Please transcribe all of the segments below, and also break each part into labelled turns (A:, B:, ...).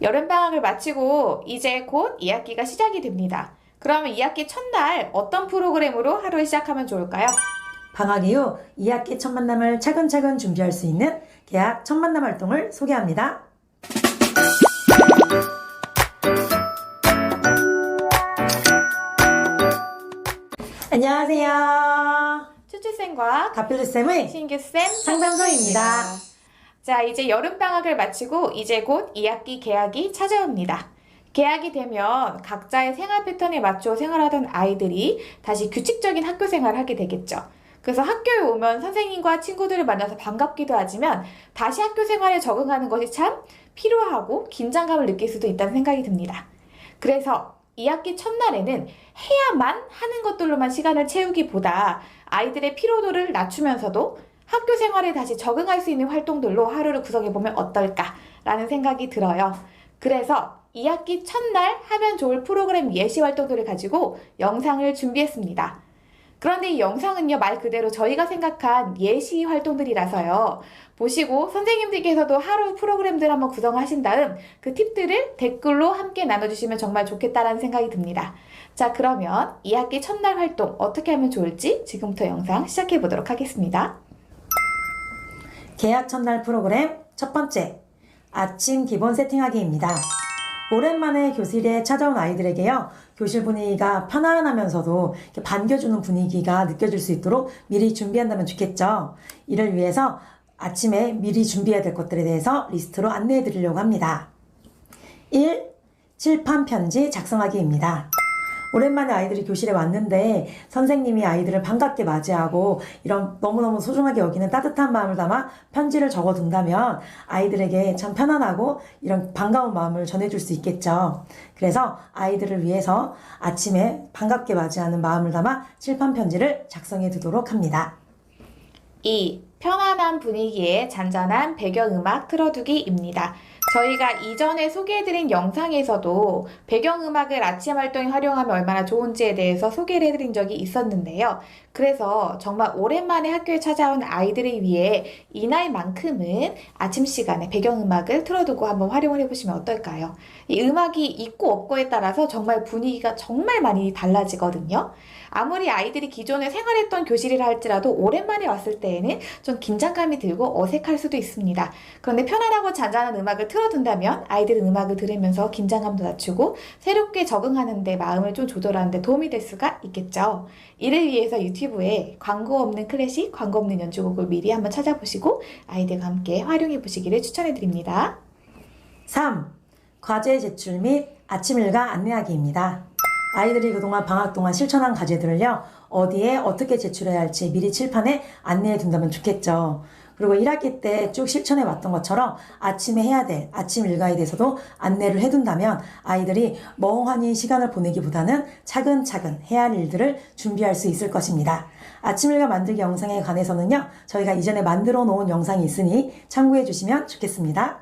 A: 여름방학을 마치고 이제 곧 2학기가 시작이 됩니다. 그러면 2학기 첫날 어떤 프로그램으로 하루를 시작하면 좋을까요?
B: 방학 이후 2학기 첫 만남을 차근차근 준비할 수 있는 계약 첫 만남 활동을 소개합니다. 안녕하세요.
A: 쭈쭈쌤과
B: 가필루쌤의
A: 신규쌤
B: 상담소입니다.
A: 자, 이제 여름방학을 마치고 이제 곧 2학기 개학이 찾아옵니다. 개학이 되면 각자의 생활 패턴에 맞춰 생활하던 아이들이 다시 규칙적인 학교 생활을 하게 되겠죠. 그래서 학교에 오면 선생님과 친구들을 만나서 반갑기도 하지만 다시 학교 생활에 적응하는 것이 참 필요하고 긴장감을 느낄 수도 있다는 생각이 듭니다. 그래서 2학기 첫날에는 해야만 하는 것들로만 시간을 채우기보다 아이들의 피로도를 낮추면서도 학교 생활에 다시 적응할 수 있는 활동들로 하루를 구성해보면 어떨까라는 생각이 들어요. 그래서 2학기 첫날 하면 좋을 프로그램 예시 활동들을 가지고 영상을 준비했습니다. 그런데 이 영상은요, 말 그대로 저희가 생각한 예시 활동들이라서요. 보시고 선생님들께서도 하루 프로그램들 한번 구성하신 다음 그 팁들을 댓글로 함께 나눠주시면 정말 좋겠다라는 생각이 듭니다. 자, 그러면 2학기 첫날 활동 어떻게 하면 좋을지 지금부터 영상 시작해 보도록 하겠습니다.
B: 계약 첫날 프로그램 첫 번째, 아침 기본 세팅하기입니다. 오랜만에 교실에 찾아온 아이들에게요, 교실 분위기가 편안하면서도 반겨주는 분위기가 느껴질 수 있도록 미리 준비한다면 좋겠죠. 이를 위해서 아침에 미리 준비해야 될 것들에 대해서 리스트로 안내해 드리려고 합니다. 1. 칠판 편지 작성하기입니다. 오랜만에 아이들이 교실에 왔는데 선생님이 아이들을 반갑게 맞이하고 이런 너무너무 소중하게 여기는 따뜻한 마음을 담아 편지를 적어둔다면 아이들에게 참 편안하고 이런 반가운 마음을 전해줄 수 있겠죠. 그래서 아이들을 위해서 아침에 반갑게 맞이하는 마음을 담아 칠판 편지를 작성해 두도록 합니다.
A: 2. 편안한 분위기에 잔잔한 배경음악 틀어두기입니다. 저희가 이전에 소개해드린 영상에서도 배경음악을 아침 활동에 활용하면 얼마나 좋은지에 대해서 소개를 해드린 적이 있었는데요. 그래서 정말 오랜만에 학교에 찾아온 아이들을 위해 이날만큼은 아침 시간에 배경음악을 틀어두고 한번 활용을 해보시면 어떨까요? 이 음악이 있고 없고에 따라서 정말 분위기가 정말 많이 달라지거든요. 아무리 아이들이 기존에 생활했던 교실이라 할지라도 오랜만에 왔을 때에는 좀 긴장감이 들고 어색할 수도 있습니다. 그런데 편안하고 잔잔한 음악을 틀어둔다면 아이들은 음악을 들으면서 긴장감도 낮추고 새롭게 적응하는 데 마음을 좀 조절하는 데 도움이 될 수가 있겠죠. 이를 위해서 유튜브에 광고 없는 클래식, 광고 없는 연주곡을 미리 한번 찾아보시고 아이들과 함께 활용해 보시기를 추천해 드립니다.
B: 3. 과제 제출 및 아침 일과 안내하기입니다. 아이들이 그동안 방학 동안 실천한 과제들을요, 어디에 어떻게 제출해야 할지 미리 칠판에 안내해 둔다면 좋겠죠. 그리고 1학기 때 쭉 실천해 왔던 것처럼 아침에 해야 될 아침 일과에 대해서도 안내를 해둔다면 아이들이 멍하니 시간을 보내기보다는 차근차근 해야 할 일들을 준비할 수 있을 것입니다. 아침 일과 만들기 영상에 관해서는요, 저희가 이전에 만들어 놓은 영상이 있으니 참고해 주시면 좋겠습니다.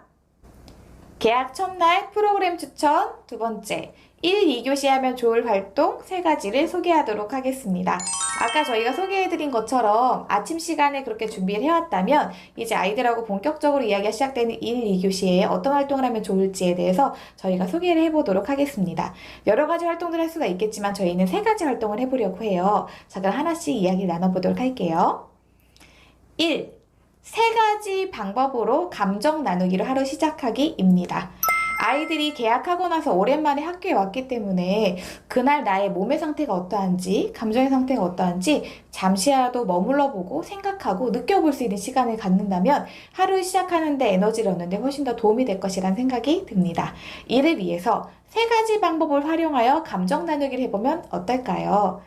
A: 개학 첫날 프로그램 추천 두 번째, 1, 2교시 하면 좋을 활동 3가지를 소개하도록 하겠습니다. 아까 저희가 소개해드린 것처럼 아침 시간에 그렇게 준비를 해왔다면 이제 아이들하고 본격적으로 이야기가 시작되는 1, 2교시에 어떤 활동을 하면 좋을지에 대해서 저희가 소개를 해보도록 하겠습니다. 여러 가지 활동을 할 수가 있겠지만 저희는 3가지 활동을 해보려고 해요. 자, 그럼 하나씩 이야기를 나눠보도록 할게요. 1. 3가지 방법으로 감정 나누기를 하루 시작하기입니다. 아이들이 개학하고 나서 오랜만에 학교에 왔기 때문에 그날 나의 몸의 상태가 어떠한지, 감정의 상태가 어떠한지 잠시라도 머물러 보고 생각하고 느껴볼 수 있는 시간을 갖는다면 하루 시작하는데 에너지를 얻는데 훨씬 더 도움이 될 것이라는 생각이 듭니다. 이를 위해서 3가지 방법을 활용하여 감정 나누기를 해보면 어떨까요?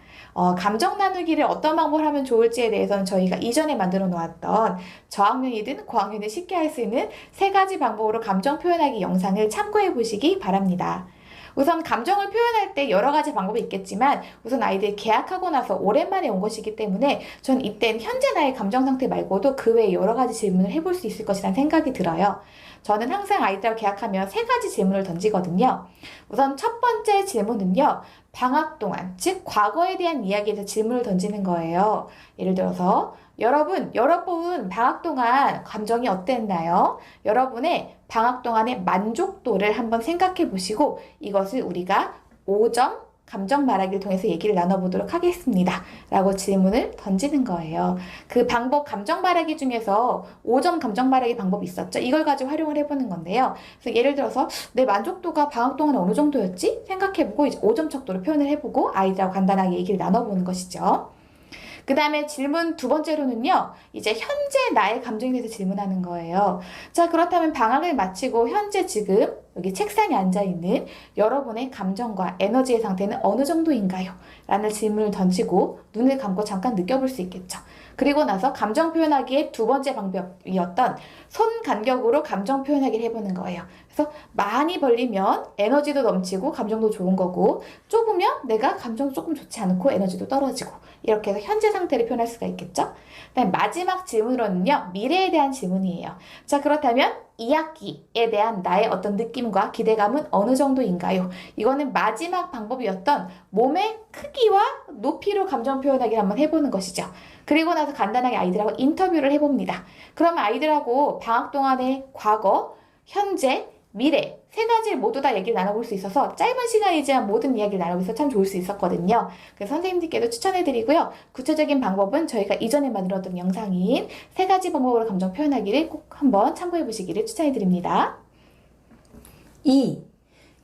A: 감정 나누기를 어떤 방법을 하면 좋을지에 대해서는 저희가 이전에 만들어 놓았던 저학년이든 고학년이든 쉽게 할 수 있는 3가지 방법으로 감정 표현하기 영상을 참고해 보시기 바랍니다. 우선 감정을 표현할 때 여러 가지 방법이 있겠지만 우선 아이들이 개학하고 나서 오랜만에 온 것이기 때문에 전 이때는 현재 나의 감정 상태 말고도 그 외에 여러 가지 질문을 해볼 수 있을 것이라는 생각이 들어요. 저는 항상 아이들하고 개학하면 3가지 질문을 던지거든요. 우선 첫 번째 질문은요, 방학 동안, 즉 과거에 대한 이야기에서 질문을 던지는 거예요. 예를 들어서 여러분 방학 동안 감정이 어땠나요? 여러분의 방학 동안의 만족도를 한번 생각해 보시고 이것을 우리가 5점 감정 말하기를 통해서 얘기를 나눠보도록 하겠습니다. 라고 질문을 던지는 거예요. 그 방법, 감정 말하기 중에서 5점 감정 말하기 방법이 있었죠. 이걸 가지고 활용을 해보는 건데요. 그래서 예를 들어서 내 만족도가 방학 동안 어느 정도였지? 생각해보고 이제 5점 척도로 표현을 해보고 아이들하고 간단하게 얘기를 나눠보는 것이죠. 그 다음에 질문 두 번째로는요, 이제 현재 나의 감정에 대해서 질문하는 거예요. 자, 그렇다면 방학을 마치고 현재 지금 여기 책상에 앉아있는 여러분의 감정과 에너지의 상태는 어느 정도인가요? 라는 질문을 던지고 눈을 감고 잠깐 느껴볼 수 있겠죠. 그리고 나서 감정 표현하기의 두 번째 방법이었던 손 간격으로 감정 표현하기를 해보는 거예요. 그래서 많이 벌리면 에너지도 넘치고 감정도 좋은 거고 좁으면 내가 감정 조금 좋지 않고 에너지도 떨어지고 이렇게 해서 현재 상태를 표현할 수가 있겠죠. 그다음 마지막 질문으로는요. 미래에 대한 질문이에요. 자, 그렇다면 2학기에 대한 나의 어떤 느낌과 기대감은 어느 정도인가요? 이거는 마지막 방법이었던 몸의 크기와 높이로 감정 표현하기를 한번 해보는 것이죠. 그리고 나서 간단하게 아이들하고 인터뷰를 해봅니다. 그러면 아이들하고 방학 동안의 과거, 현재, 미래 세 가지를 모두 다 얘기를 나눠볼 수 있어서 짧은 시간이지만 모든 이야기를 나눠보면서 참 좋을 수 있었거든요. 그래서 선생님들께도 추천해드리고요. 구체적인 방법은 저희가 이전에 만들었던 영상인 세 가지 방법으로 감정 표현하기를 꼭 한번 참고해보시기를 추천해드립니다.
B: 2.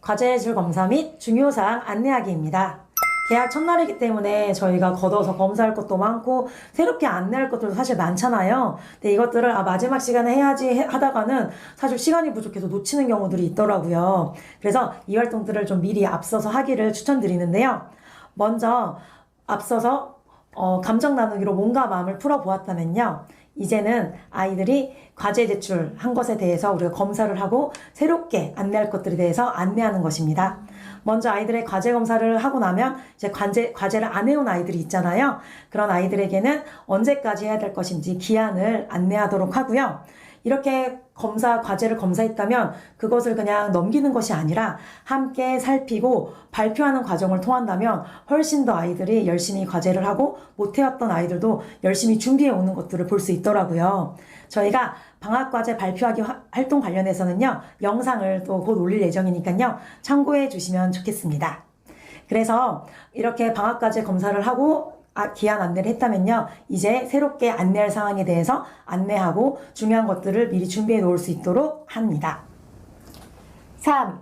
B: 과제술 검사 및 중요사항 안내하기입니다. 계약 첫날이기 때문에 저희가 걷어서 검사할 것도 많고 새롭게 안내할 것들도 사실 많잖아요. 근데 이것들을 마지막 시간에 해야지 하다가는 사실 시간이 부족해서 놓치는 경우들이 있더라고요. 그래서 이 활동들을 좀 미리 앞서서 하기를 추천드리는데요. 먼저 앞서서 감정 나누기로 몸과 마음을 풀어보았다면요. 이제는 아이들이 과제 제출한 것에 대해서 우리가 검사를 하고 새롭게 안내할 것들에 대해서 안내하는 것입니다. 먼저 아이들의 과제 검사를 하고 나면 이제 과제를 안 해온 아이들이 있잖아요. 그런 아이들에게는 언제까지 해야 될 것인지 기한을 안내하도록 하고요. 이렇게 과제를 검사했다면 그것을 그냥 넘기는 것이 아니라 함께 살피고 발표하는 과정을 통한다면 훨씬 더 아이들이 열심히 과제를 하고 못해왔던 아이들도 열심히 준비해 오는 것들을 볼 수 있더라고요. 저희가 방학과제 발표하기 활동 관련해서는요, 영상을 또 곧 올릴 예정이니까요, 참고해 주시면 좋겠습니다. 그래서 이렇게 방학과제 검사를 하고 기한 안내를 했다면요. 이제 새롭게 안내할 사항에 대해서 안내하고 중요한 것들을 미리 준비해 놓을 수 있도록 합니다.
A: 3.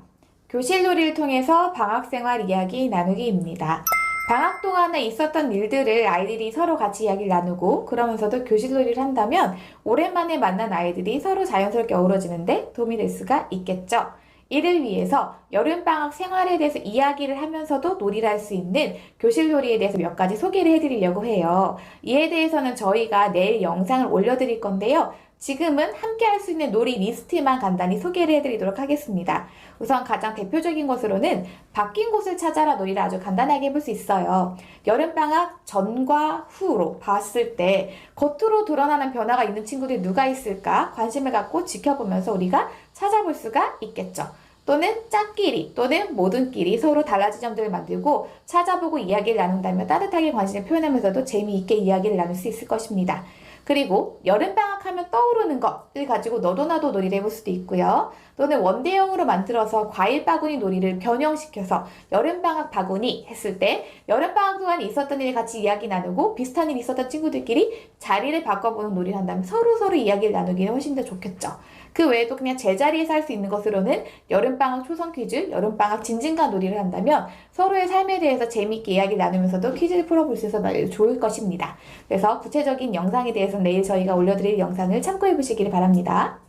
A: 교실놀이를 통해서 방학생활 이야기 나누기입니다. 방학 동안에 있었던 일들을 아이들이 서로 같이 이야기를 나누고 그러면서도 교실놀이를 한다면 오랜만에 만난 아이들이 서로 자연스럽게 어우러지는데 도움이 될 수가 있겠죠. 이를 위해서 여름방학 생활에 대해서 이야기를 하면서도 놀이를 할 수 있는 교실놀이에 대해서 몇 가지 소개를 해드리려고 해요. 이에 대해서는 저희가 내일 영상을 올려드릴 건데요. 지금은 함께 할 수 있는 놀이 리스트만 간단히 소개를 해드리도록 하겠습니다. 우선 가장 대표적인 것으로는 바뀐 곳을 찾아라 놀이를 아주 간단하게 해볼 수 있어요. 여름방학 전과 후로 봤을 때 겉으로 드러나는 변화가 있는 친구들이 누가 있을까 관심을 갖고 지켜보면서 우리가 찾아볼 수가 있겠죠. 또는 짝끼리 또는 모든끼리 서로 달라진 점들을 만들고 찾아보고 이야기를 나눈다면 따뜻하게 관심을 표현하면서도 재미있게 이야기를 나눌 수 있을 것입니다. 그리고 여름방학 하면 떠오르는 것을 가지고 너도 나도 놀이를 해볼 수도 있고요. 또는 원대형으로 만들어서 과일 바구니 놀이를 변형시켜서 여름방학 바구니 했을 때 여름방학 동안 있었던 일을 같이 이야기 나누고 비슷한 일이 있었던 친구들끼리 자리를 바꿔보는 놀이를 한다면 서로 이야기를 나누기는 훨씬 더 좋겠죠. 그 외에도 그냥 제자리에서 할 수 있는 것으로는 여름방학 초성 퀴즈, 여름방학 진진과 놀이를 한다면 서로의 삶에 대해서 재미있게 이야기를 나누면서도 퀴즈를 풀어볼 수 있어서 좋을 것입니다. 그래서 구체적인 영상에 대해서는 내일 저희가 올려드릴 영상을 참고해 보시기를 바랍니다.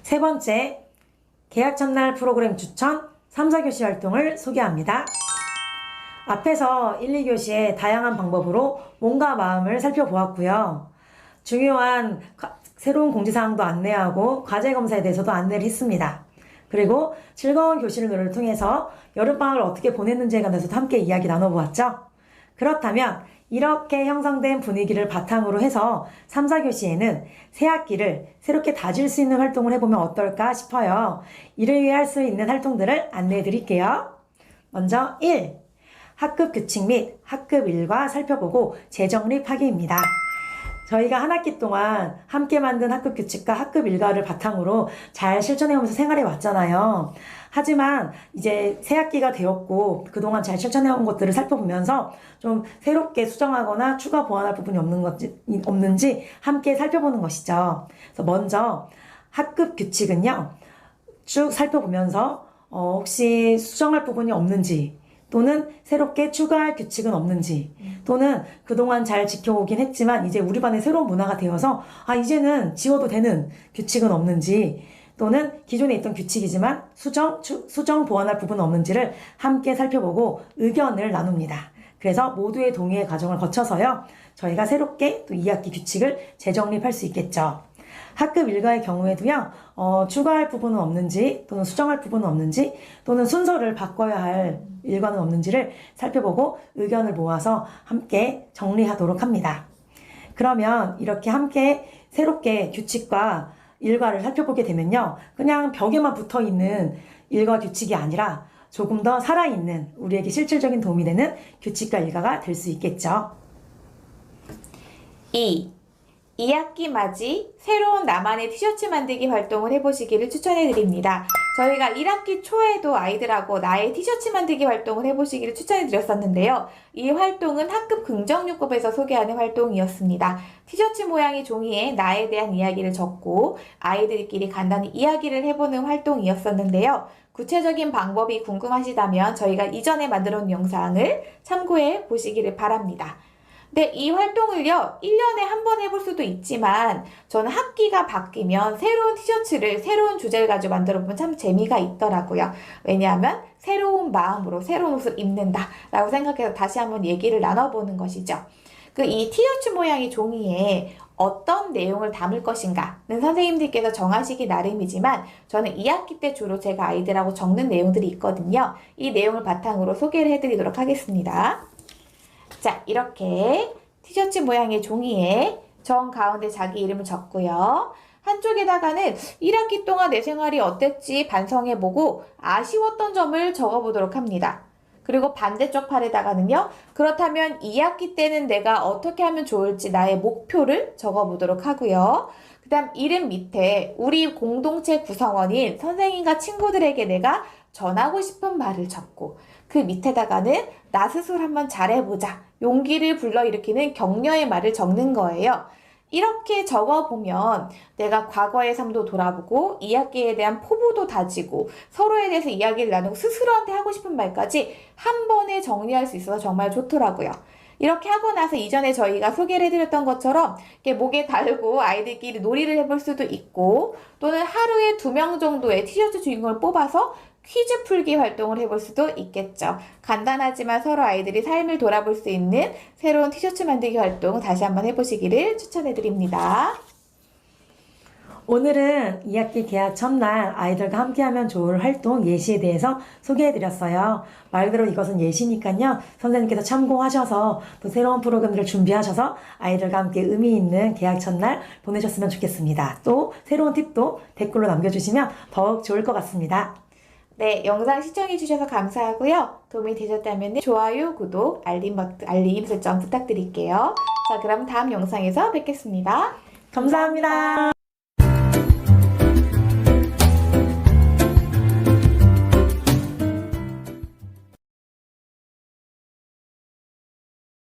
B: 세 번째, 개학 첫날 프로그램 추천 3, 4교시 활동을 소개합니다. 앞에서 1, 2교시의 다양한 방법으로 몸과 마음을 살펴보았고요. 중요한 새로운 공지사항도 안내하고 과제 검사에 대해서도 안내를 했습니다. 그리고 즐거운 교실놀이를 통해서 여름방학을 어떻게 보냈는지에 관해서도 함께 이야기 나눠보았죠. 그렇다면 이렇게 형성된 분위기를 바탕으로 해서 3, 4교시에는 새 학기를 새롭게 다질 수 있는 활동을 해보면 어떨까 싶어요. 이를 위해 할 수 있는 활동들을 안내해 드릴게요. 먼저 1. 학급 규칙 및 학급 일과 살펴보고 재정립하기입니다. 저희가 한 학기 동안 함께 만든 학급 규칙과 학급 일과를 바탕으로 잘 실천해오면서 생활해 왔잖아요. 하지만 이제 새 학기가 되었고 그동안 잘 실천해온 것들을 살펴보면서 좀 새롭게 수정하거나 추가 보완할 부분이 없는지 함께 살펴보는 것이죠. 그래서 먼저 학급 규칙은요, 쭉 살펴보면서 혹시 수정할 부분이 없는지, 또는 새롭게 추가할 규칙은 없는지, 또는 그동안 잘 지켜오긴 했지만 이제 우리 반에 새로운 문화가 되어서 이제는 지워도 되는 규칙은 없는지, 또는 기존에 있던 규칙이지만 수정 보완할 부분은 없는지를 함께 살펴보고 의견을 나눕니다. 그래서 모두의 동의의 과정을 거쳐서요, 저희가 새롭게 또 2학기 규칙을 재정립할 수 있겠죠. 학급 일과의 경우에도요, 추가할 부분은 없는지, 또는 수정할 부분은 없는지, 또는 순서를 바꿔야 할 일과는 없는지를 살펴보고 의견을 모아서 함께 정리하도록 합니다. 그러면 이렇게 함께 새롭게 규칙과 일과를 살펴보게 되면요, 그냥 벽에만 붙어 있는 일과 규칙이 아니라 조금 더 살아있는, 우리에게 실질적인 도움이 되는 규칙과 일과가 될 수 있겠죠.
A: 2학기 맞이 새로운 나만의 티셔츠 만들기 활동을 해보시기를 추천해드립니다. 저희가 1학기 초에도 아이들하고 나의 티셔츠 만들기 활동을 해보시기를 추천해드렸었는데요. 이 활동은 학급 긍정요법에서 소개하는 활동이었습니다. 티셔츠 모양의 종이에 나에 대한 이야기를 적고 아이들끼리 간단히 이야기를 해보는 활동이었었는데요. 구체적인 방법이 궁금하시다면 저희가 이전에 만들어 놓은 영상을 참고해 보시기를 바랍니다. 네, 이 활동을요, 1년에 한 번 해볼 수도 있지만 저는 학기가 바뀌면 새로운 티셔츠를 새로운 주제를 가지고 만들어 보면 참 재미가 있더라고요. 왜냐하면 새로운 마음으로 새로운 옷을 입는다 라고 생각해서 다시 한번 얘기를 나눠보는 것이죠. 이 티셔츠 모양의 종이에 어떤 내용을 담을 것인가는 선생님들께서 정하시기 나름이지만 저는 2학기 때 주로 제가 아이들하고 적는 내용들이 있거든요. 이 내용을 바탕으로 소개를 해드리도록 하겠습니다. 자, 이렇게 티셔츠 모양의 종이에 정 가운데 자기 이름을 적고요. 한쪽에다가는 1학기 동안 내 생활이 어땠지 반성해보고 아쉬웠던 점을 적어보도록 합니다. 그리고 반대쪽 팔에다가는요, 그렇다면 2학기 때는 내가 어떻게 하면 좋을지 나의 목표를 적어보도록 하고요. 그 다음 이름 밑에 우리 공동체 구성원인 선생님과 친구들에게 내가 전하고 싶은 말을 적고, 그 밑에다가는 나 스스로 한번 잘해보자, 용기를 불러일으키는 격려의 말을 적는 거예요. 이렇게 적어보면 내가 과거의 삶도 돌아보고 2학기에 대한 포부도 다지고 서로에 대해서 이야기를 나누고 스스로한테 하고 싶은 말까지 한 번에 정리할 수 있어서 정말 좋더라고요. 이렇게 하고 나서 이전에 저희가 소개를 해드렸던 것처럼 이렇게 목에 달고 아이들끼리 놀이를 해볼 수도 있고, 또는 하루에 2명 정도의 티셔츠 주인공을 뽑아서 퀴즈 풀기 활동을 해볼 수도 있겠죠. 간단하지만 서로 아이들이 삶을 돌아볼 수 있는 새로운 티셔츠 만들기 활동 다시 한번 해보시기를 추천해드립니다.
B: 오늘은 2학기 개학 첫날 아이들과 함께하면 좋을 활동 예시에 대해서 소개해드렸어요. 말 그대로 이것은 예시니까요, 선생님께서 참고하셔서 또 새로운 프로그램들을 준비하셔서 아이들과 함께 의미 있는 개학 첫날 보내셨으면 좋겠습니다. 또 새로운 팁도 댓글로 남겨주시면 더욱 좋을 것 같습니다.
A: 네, 영상 시청해주셔서 감사하고요. 도움이 되셨다면 좋아요, 구독, 알림 설정 부탁드릴게요. 자, 그럼 다음 영상에서 뵙겠습니다.
B: 감사합니다.